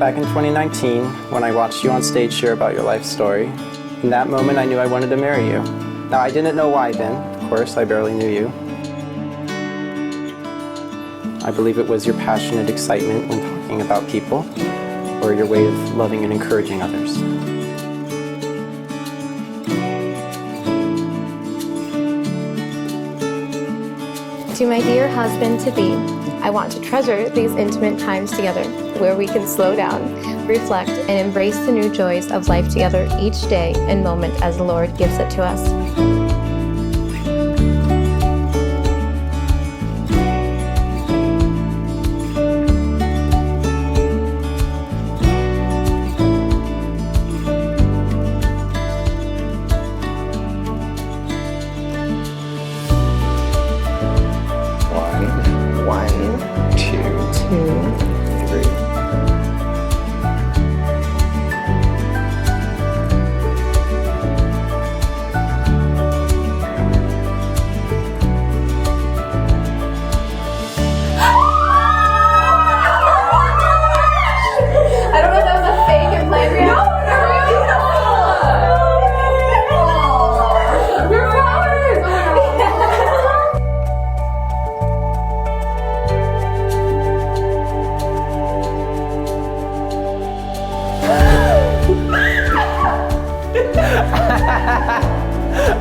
Back in 2019, when I watched you on stage share about your life story, in that moment I knew I wanted to marry you. Now, I didn't know why then. Of course, I barely knew you. I believe it was your passionate excitement when talking about people, or your way of loving and encouraging others. To my dear husband-to-be, I want to treasure these intimate times together, where we can slow down, reflect, and embrace the new joys of life together each day and moment as the Lord gives it to us.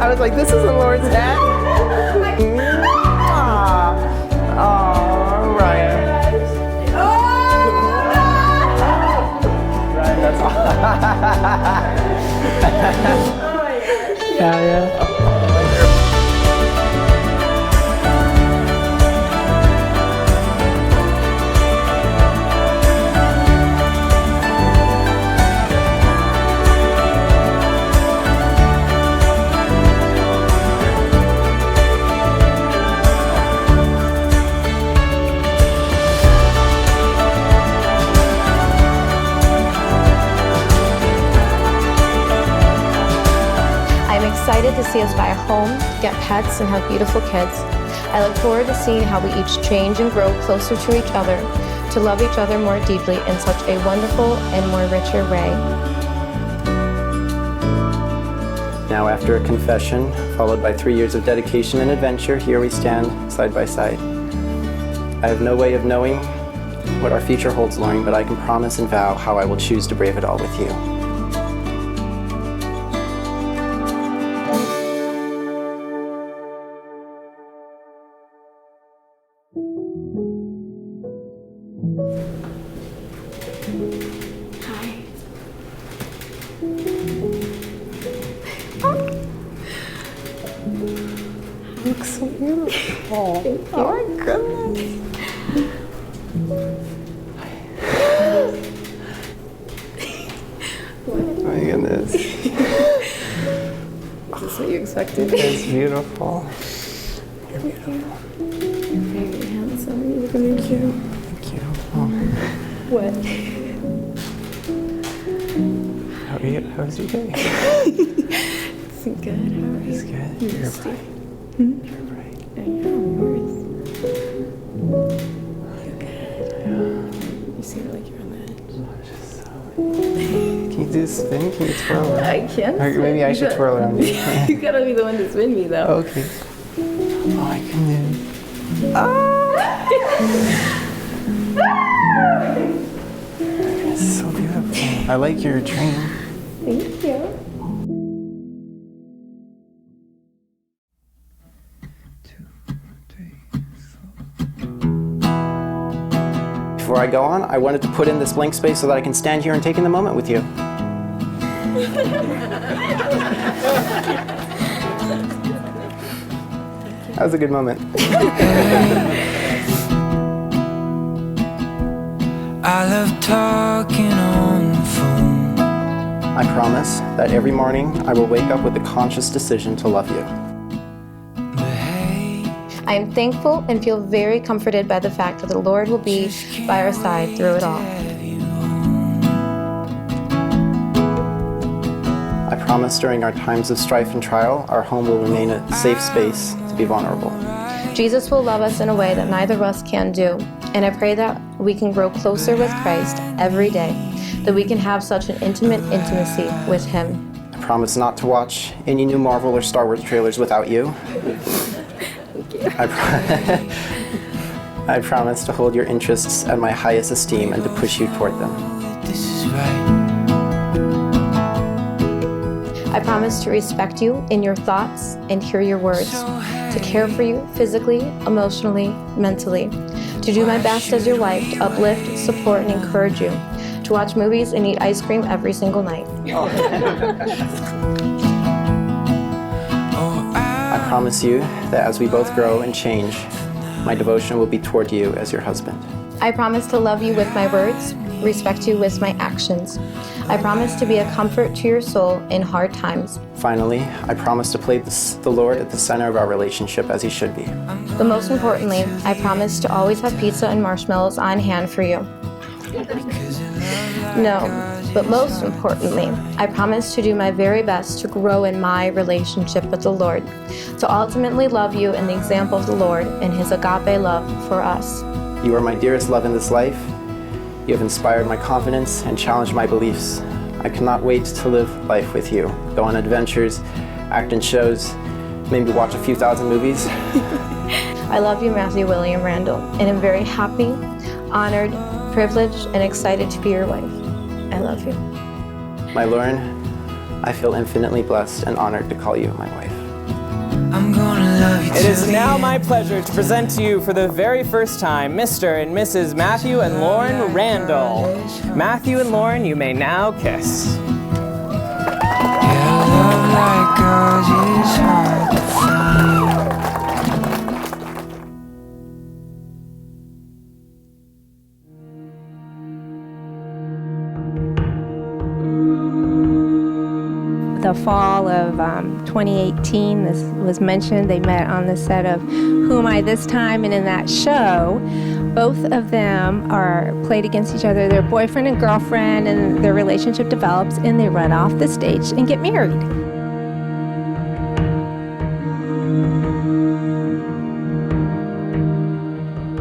I was like, this isn't Lauren's hat. Oh, Ryan. Ryan, that's awesome. Yeah. Excited to see us buy a home, get pets, and have beautiful kids. I look forward to seeing how we each change and grow closer to each other, to love each other more deeply in such a wonderful and more richer way. Now, after a confession, followed by 3 years of dedication and adventure, here we stand side by side. I have no way of knowing what our future holds, Lauren, but I can promise and vow how I will choose to brave it all with you. Hi. You look so beautiful. Thank you. Oh my goodness. What? Oh my goodness. Is this what you expected? It's beautiful. You're beautiful. You're very handsome. You look amazing. Thank you. Oh. What? How are you? How's your day? It's good. How are you? It's good. You're bright. You're bright. I know. Yours. You're good. Yeah. You seem like you're on the edge. I'm just so... Can you do a spin? Can you twirl around? I can't. Or maybe I should twirl around you. You gotta be the one to spin me, though. Okay. Oh, I can do. It's so beautiful. I like your train. Thank you. Before I go on, I wanted to put in this blank space so that I can stand here and take in the moment with you. That was a good moment. I love talking on the phone. I promise that every morning I will wake up with the conscious decision to love you. But hey, I am thankful and feel very comforted by the fact that the Lord will be by our side through it all. I promise during our times of strife and trial, our home will remain a safe space to be vulnerable. Jesus will love us in a way that neither of us can do, and I pray that we can grow closer with Christ every day that we can have such an intimate intimacy with Him. I promise not to watch any new Marvel or Star Wars trailers without you. I promise to hold your interests at my highest esteem and to push you toward them. This is right. I promise to respect you in your thoughts and hear your words, to care for you physically, emotionally, mentally, to do my best as your wife, to uplift, support, and encourage you, to watch movies and eat ice cream every single night. I promise you that as we both grow and change, my devotion will be toward you as your husband. I promise to love you with my words, respect you with my actions. I promise to be a comfort to your soul in hard times. Finally, I promise to place the Lord at the center of our relationship as He should be. But most importantly, I promise to always have pizza and marshmallows on hand for you. No, but most importantly, I promise to do my very best to grow in my relationship with the Lord, to ultimately love you in the example of the Lord and His agape love for us. You are my dearest love in this life. You have inspired my confidence and challenged my beliefs. I cannot wait to live life with you, go on adventures, act in shows, maybe watch a few thousand movies. I love you, Matthew William Randall, and am very happy, honored, privileged, and excited to be your wife. I love you. My Lauren, I feel infinitely blessed and honored to call you my wife. I'm gonna love you. It is now my pleasure to present to you for the very first time Mr. and Mrs. Matthew and Lauren Randall. Matthew and Lauren, you may now kiss. Yeah, love like ours is hard to find. The fall of 2018, this was mentioned. They met on the set of Who Am I This Time? And in that show, both of them are played against each other. They're boyfriend and girlfriend, and their relationship develops, and they run off the stage and get married.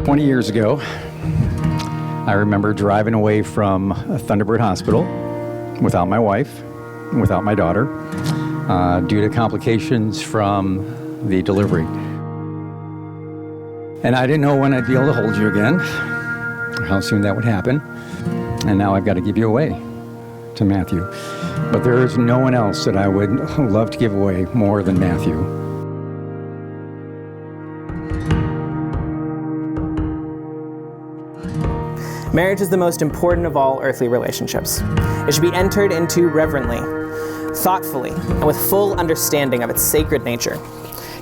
"20 years ago, I remember driving away from Thunderbird Hospital without my wife, without my daughter, due to complications from the delivery. And I didn't know when I'd be able to hold you again, or how soon that would happen. And now I've got to give you away to Matthew. But there is no one else that I would love to give away more than Matthew. Marriage is the most important of all earthly relationships. It should be entered into reverently, thoughtfully, and with full understanding of its sacred nature.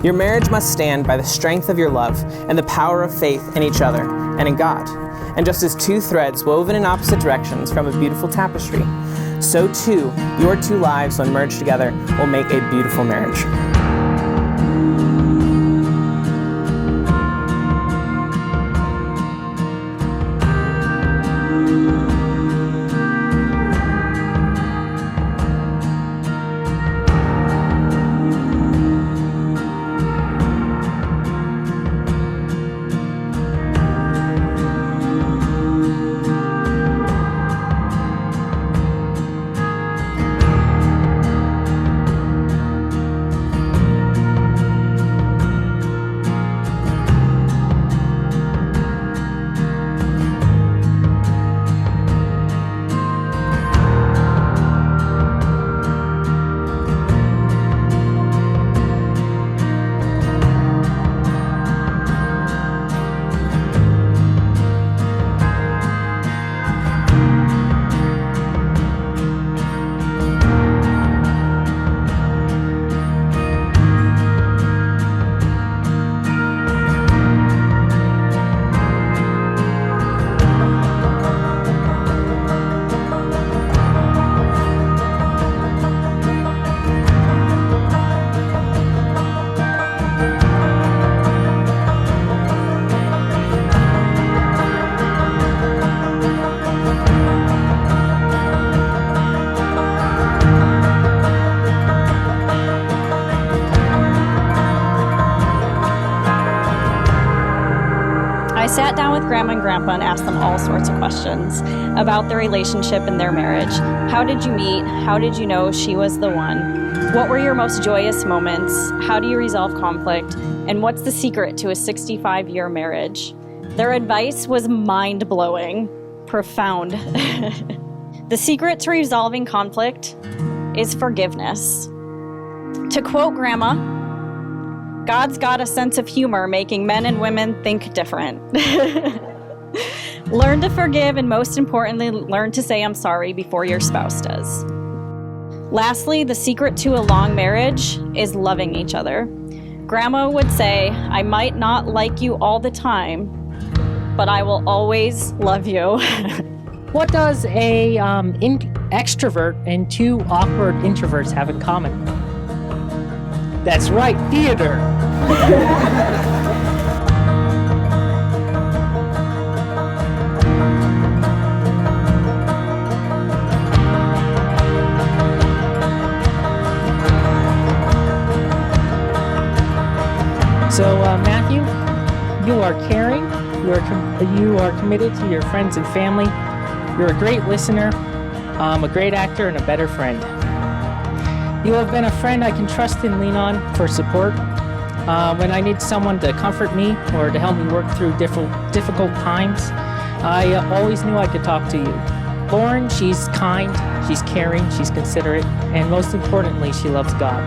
Your marriage must stand by the strength of your love and the power of faith in each other and in God. And just as two threads woven in opposite directions from a beautiful tapestry, so too your two lives, when merged together, will make a beautiful marriage. I sat down with Grandma and Grandpa and asked them all sorts of questions about their relationship and their marriage. How did you meet? How did you know she was the one? What were your most joyous moments? How do you resolve conflict? And what's the secret to a 65-year marriage? Their advice was mind-blowing, profound. The secret to resolving conflict is forgiveness. To quote Grandma, God's got a sense of humor, making men and women think different. Learn to forgive, and most importantly, learn to say I'm sorry before your spouse does. Lastly, the secret to a long marriage is loving each other. Grandma would say, I might not like you all the time, but I will always love you. What does a extrovert and two awkward introverts have in common? That's right, theater. So, Matthew, you are caring, you are committed to your friends and family, you're a great listener, a great actor, and a better friend. You have been a friend I can trust and lean on for support when I need someone to comfort me or to help me work through difficult times. I always knew I could talk to you. Lauren, she's kind, she's caring, she's considerate, and most importantly, she loves God.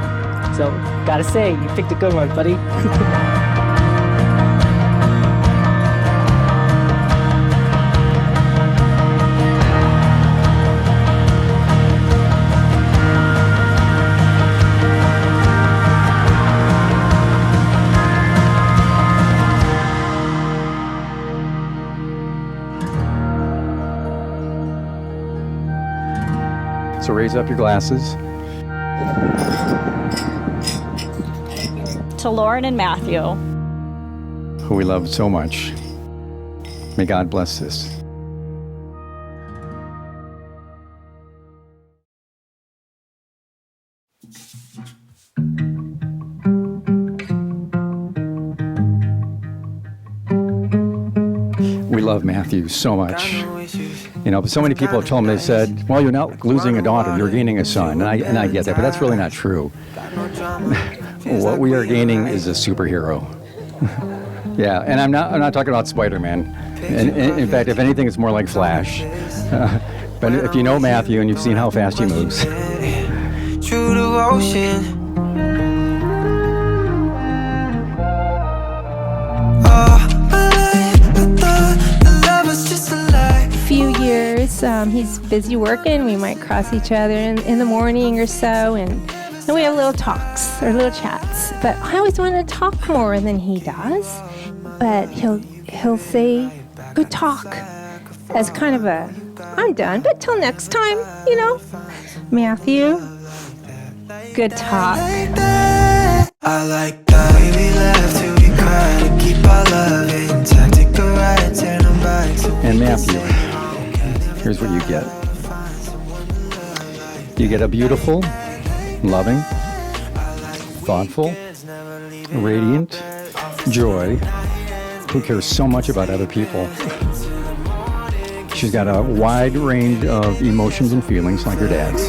So, gotta say, you picked a good one, buddy. So raise up your glasses. To Lauren and Matthew, Who we love so much. May God bless this. We love Matthew so much. You know, but so many people have told him, they said, well, you're not losing a daughter, you're gaining a son. And I get that, but that's really not true. What we are gaining is a superhero. Yeah, and I'm not talking about Spider-Man. And in fact, if anything, it's more like Flash. But if you know Matthew and you've seen how fast he moves. True devotion. Few years. He's busy working. We might cross each other in the morning or so, and we have little talks or little chats. But I always want to talk more than he does. But he'll say, "Good talk," as kind of a, "I'm done, but till next time, you know." Matthew, good talk. I like that. We laugh till we cry to keep our love intact. Take a ride, turn them back. And Matthew, here's what you get. You get a beautiful, loving, thoughtful, radiant joy who cares so much about other people. She's got a wide range of emotions and feelings like her dad's.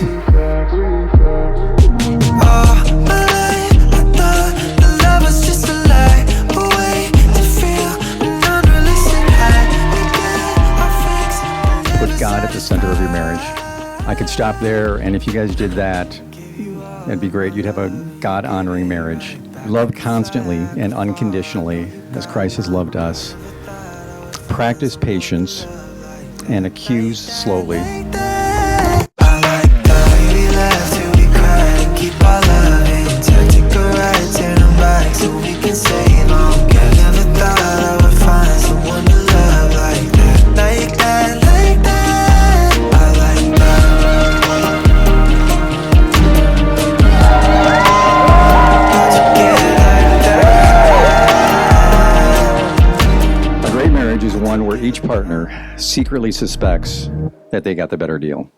Put God at the center of your marriage. I could stop there, and if you guys did that, it'd be great. You'd have a God-honoring marriage. Love constantly and unconditionally as Christ has loved us. Practice patience and accuse slowly. One where each partner secretly suspects that they got the better deal.